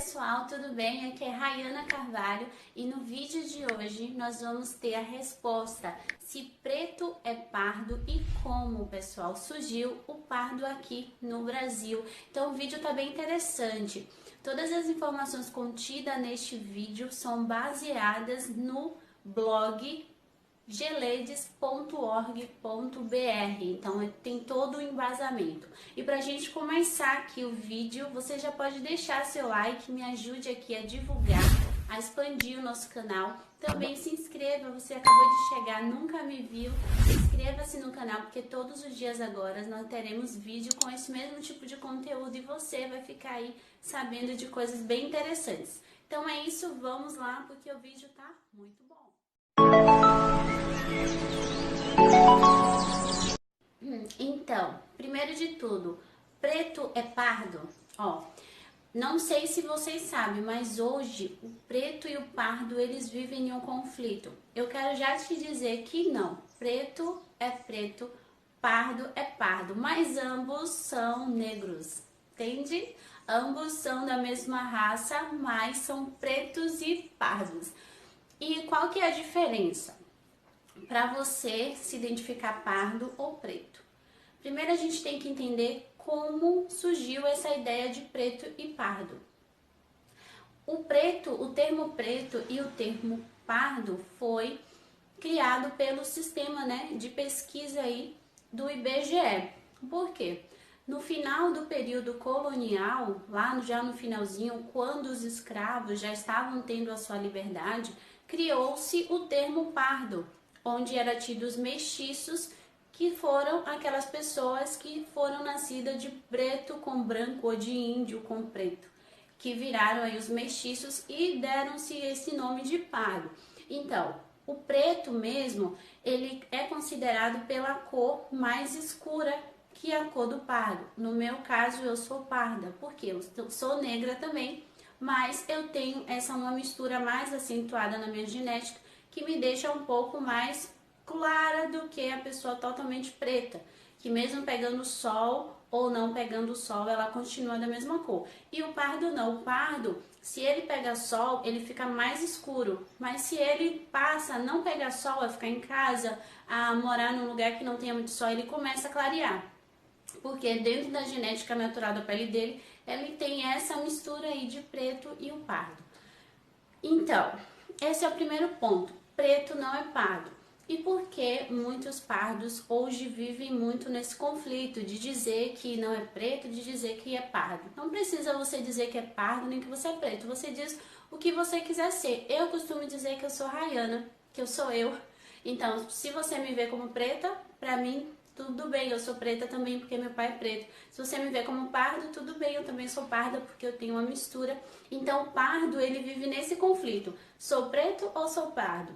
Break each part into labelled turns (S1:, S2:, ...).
S1: pessoal, tudo bem? Aqui é Rayana Carvalho e no vídeo de hoje nós vamos ter a resposta se preto é pardo e como, pessoal, surgiu o pardo aqui no Brasil. Então o vídeo tá bem interessante. Todas as informações contidas neste vídeo são baseadas no blog geledes.org.br, então tem todo o embasamento. E para a gente começar aqui o vídeo, você já pode deixar seu like, me ajude aqui a divulgar, a expandir o nosso canal. Também se inscreva, você acabou de chegar, nunca me viu, inscreva-se no canal, porque todos os dias agora nós teremos vídeo com esse mesmo tipo de conteúdo e você vai ficar aí sabendo de coisas bem interessantes. Então é isso, vamos lá, porque o vídeo tá muito bom. Então, primeiro de tudo, preto é pardo? Ó, não sei se vocês sabem, mas hoje o preto e o pardo eles vivem em um conflito. Eu quero já te dizer que não, preto é preto, pardo é pardo, mas ambos são negros, entende? Ambos são da mesma raça, mas são pretos e pardos. E qual que é a diferença? Para você se identificar pardo ou preto. Primeiro a gente tem que entender como surgiu essa ideia de preto e pardo. O termo preto e o termo pardo foi criado pelo sistema, de pesquisa aí do IBGE. Por quê? No final do período colonial, já no finalzinho, quando os escravos já estavam tendo a sua liberdade, criou-se o termo pardo, onde era tido os mestiços, que foram aquelas pessoas que foram nascidas de preto com branco ou de índio com preto, que viraram aí os mestiços e deram-se esse nome de pardo. Então, o preto mesmo, ele é considerado pela cor mais escura que a cor do pardo. No meu caso, eu sou parda, porque eu sou negra também, mas eu tenho uma mistura mais acentuada na minha genética, que me deixa um pouco mais clara do que a pessoa totalmente preta, que mesmo pegando sol ou não pegando sol, ela continua da mesma cor. E o pardo não, o pardo, se ele pega sol, ele fica mais escuro, mas se ele passa a não pegar sol, a ficar em casa, a morar num lugar que não tenha muito sol, ele começa a clarear. Porque dentro da genética natural da pele dele, ele tem essa mistura aí de preto e o pardo. Então, esse é o primeiro ponto, preto não é pardo. E por que muitos pardos hoje vivem muito nesse conflito de dizer que não é preto, de dizer que é pardo? Não precisa você dizer que é pardo nem que você é preto, você diz o que você quiser ser. Eu costumo dizer que eu sou Rayana, que eu sou eu. Então, se você me vê como preta, pra mim tudo bem, eu sou preta também porque meu pai é preto. Se você me vê como pardo, tudo bem, eu também sou parda porque eu tenho uma mistura. Então, o pardo, ele vive nesse conflito. Sou preto ou sou pardo?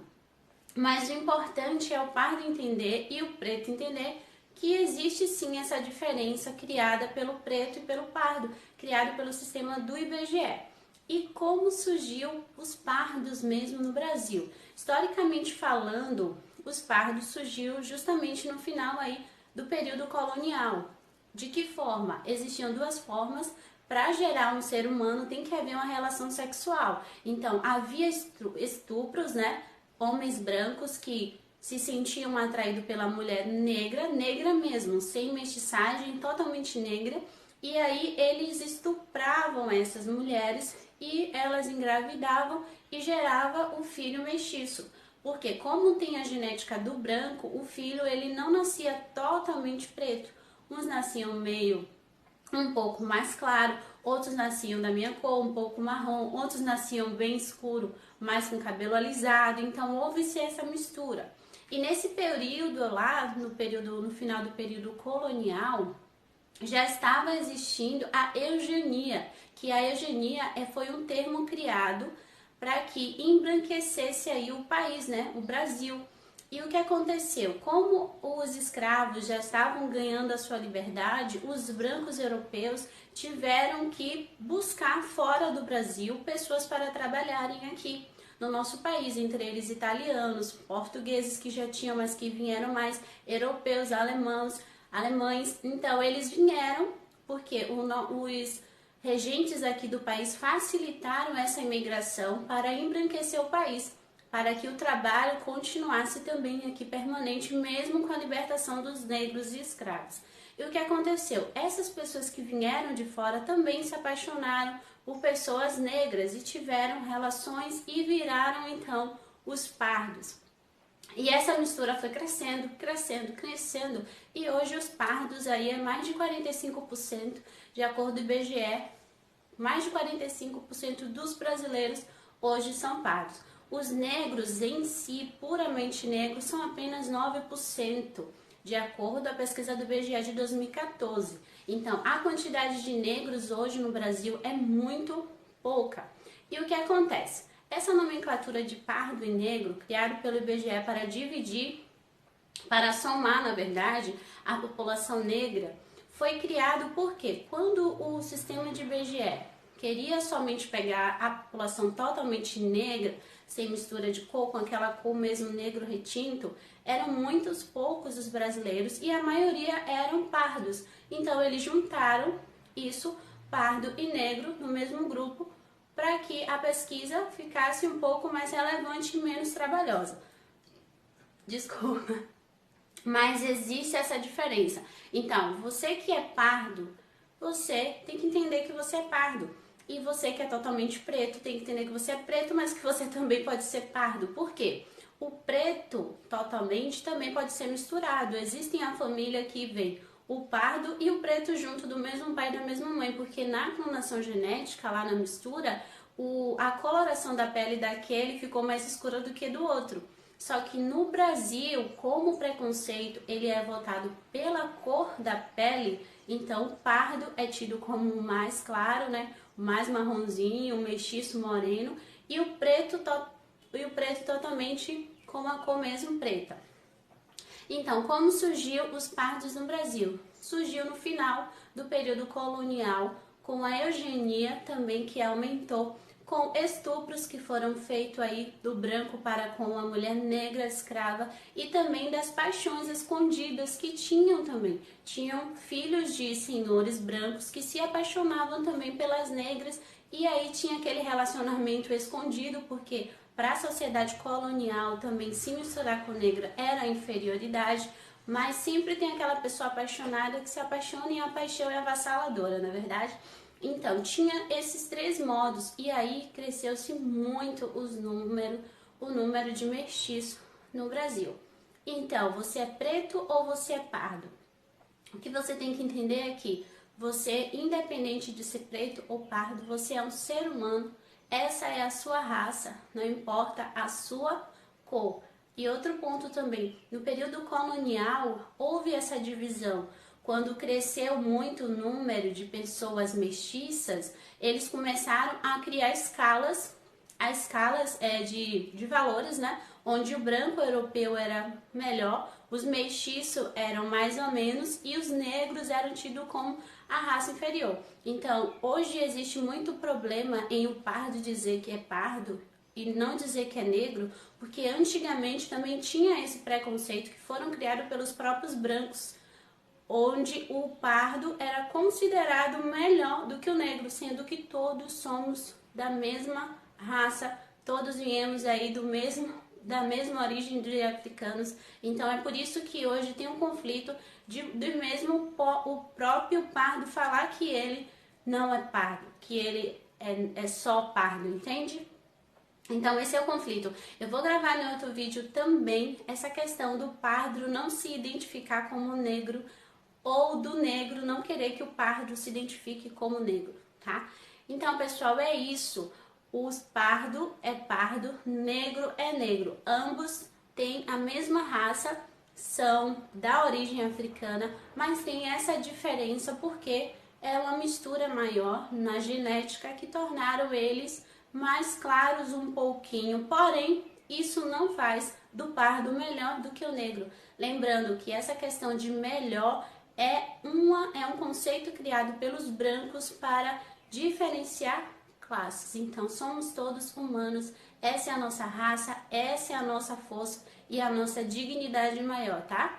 S1: Mas o importante é o pardo entender e o preto entender que existe sim essa diferença criada pelo preto e pelo pardo, criado pelo sistema do IBGE. E como surgiu os pardos mesmo no Brasil? Historicamente falando, os pardos surgiu justamente no final aí do período colonial. De que forma? Existiam duas formas. Para gerar um ser humano tem que haver uma relação sexual. Então, havia estupros, homens brancos que se sentiam atraídos pela mulher negra, negra mesmo, sem mestiçagem, totalmente negra, e aí eles estupravam essas mulheres e elas engravidavam e gerava o filho mestiço. Porque como tem a genética do branco, o filho ele não nascia totalmente preto. Uns nasciam meio um pouco mais claro, outros nasciam da minha cor, um pouco marrom, outros nasciam bem escuro, mais com cabelo alisado, houve-se essa mistura. E nesse período no final do período colonial, já estava existindo a eugenia, que a eugenia foi um termo criado para que embranquecesse aí o país, o Brasil. E o que aconteceu? Como os escravos já estavam ganhando a sua liberdade, os brancos europeus tiveram que buscar fora do Brasil pessoas para trabalharem aqui no nosso país, entre eles italianos, portugueses que já tinham, mas que vieram mais, europeus, alemães. Então eles vieram porque os regentes aqui do país facilitaram essa imigração para embranquecer o país, para que o trabalho continuasse também aqui permanente, mesmo com a libertação dos negros e escravos. E o que aconteceu? Essas pessoas que vieram de fora também se apaixonaram por pessoas negras e tiveram relações e viraram então os pardos. E essa mistura foi crescendo, crescendo, crescendo, e hoje os pardos aí é mais de 45%, de acordo com o IBGE, mais de 45% dos brasileiros hoje são pardos. Os negros em si, puramente negros, são apenas 9%, de acordo com a pesquisa do IBGE de 2014. Então, a quantidade de negros hoje no Brasil é muito pouca. E o que acontece? Essa nomenclatura de pardo e negro, criada pelo IBGE para dividir, para somar, na verdade, a população negra, foi criado porque quando o sistema de IBGE queria somente pegar a população totalmente negra, sem mistura de cor, com aquela cor mesmo negro retinto, eram muitos poucos os brasileiros e a maioria eram pardos. Então eles juntaram isso, pardo e negro, no mesmo grupo, para que a pesquisa ficasse um pouco mais relevante e menos trabalhosa. Desculpa. Mas existe essa diferença. Então, você que é pardo, você tem que entender que você é pardo. E você que é totalmente preto, tem que entender que você é preto, mas que você também pode ser pardo. Por quê? O preto totalmente também pode ser misturado. Existem a família que vem o pardo e o preto junto do mesmo pai e da mesma mãe, porque na clonação genética, lá na mistura, a coloração da pele daquele ficou mais escura do que do outro. Só que no Brasil, como o preconceito ele é votado pela cor da pele, então o pardo é tido como o mais claro, né? O mais marronzinho, o mestiço moreno, e o preto totalmente com a cor mesmo preta. Então, como surgiu os pardos no Brasil? Surgiu no final do período colonial, com a eugenia também que aumentou, com estupros que foram feitos aí do branco para com a mulher negra escrava e também das paixões escondidas que tinham também. Tinham filhos de senhores brancos que se apaixonavam também pelas negras e aí tinha aquele relacionamento escondido, porque para a sociedade colonial também se misturar com negra era inferioridade, mas sempre tem aquela pessoa apaixonada que se apaixona e a paixão é avassaladora, não é verdade? Então, tinha esses três modos e aí cresceu-se muito o número de mestiços no Brasil. Então, você é preto ou você é pardo? O que você tem que entender é que você, independente de ser preto ou pardo, você é um ser humano, essa é a sua raça, não importa a sua cor. E outro ponto também, no período colonial houve essa divisão. Quando cresceu muito o número de pessoas mestiças, eles começaram a criar escalas de valores, né? Onde o branco europeu era melhor, os mestiços eram mais ou menos e os negros eram tidos como a raça inferior. Então, hoje existe muito problema em o pardo dizer que é pardo e não dizer que é negro, porque antigamente também tinha esse preconceito que foram criados pelos próprios brancos, onde o pardo era considerado melhor do que o negro, sendo que todos somos da mesma raça, todos viemos aí da mesma origem de africanos. Então é por isso que hoje tem um conflito o próprio pardo falar que ele não é pardo, que ele é só pardo, entende? Então esse é o conflito. Eu vou gravar no outro vídeo também essa questão do pardo não se identificar como negro ou do negro não querer que o pardo se identifique como negro, tá? Então, pessoal, é isso. Os pardo é pardo, negro é negro. Ambos têm a mesma raça, são da origem africana, mas tem essa diferença porque é uma mistura maior na genética que tornaram eles mais claros um pouquinho. Porém, isso não faz do pardo melhor do que o negro. Lembrando que essa questão de melhor é um conceito criado pelos brancos para diferenciar classes. Então, somos todos humanos, essa é a nossa raça, essa é a nossa força e a nossa dignidade maior, tá?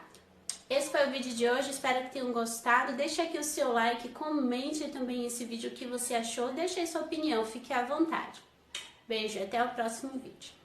S1: Esse foi o vídeo de hoje, espero que tenham gostado. Deixa aqui o seu like, comente também esse vídeo o que você achou, deixa aí sua opinião, fique à vontade. Beijo, até o próximo vídeo.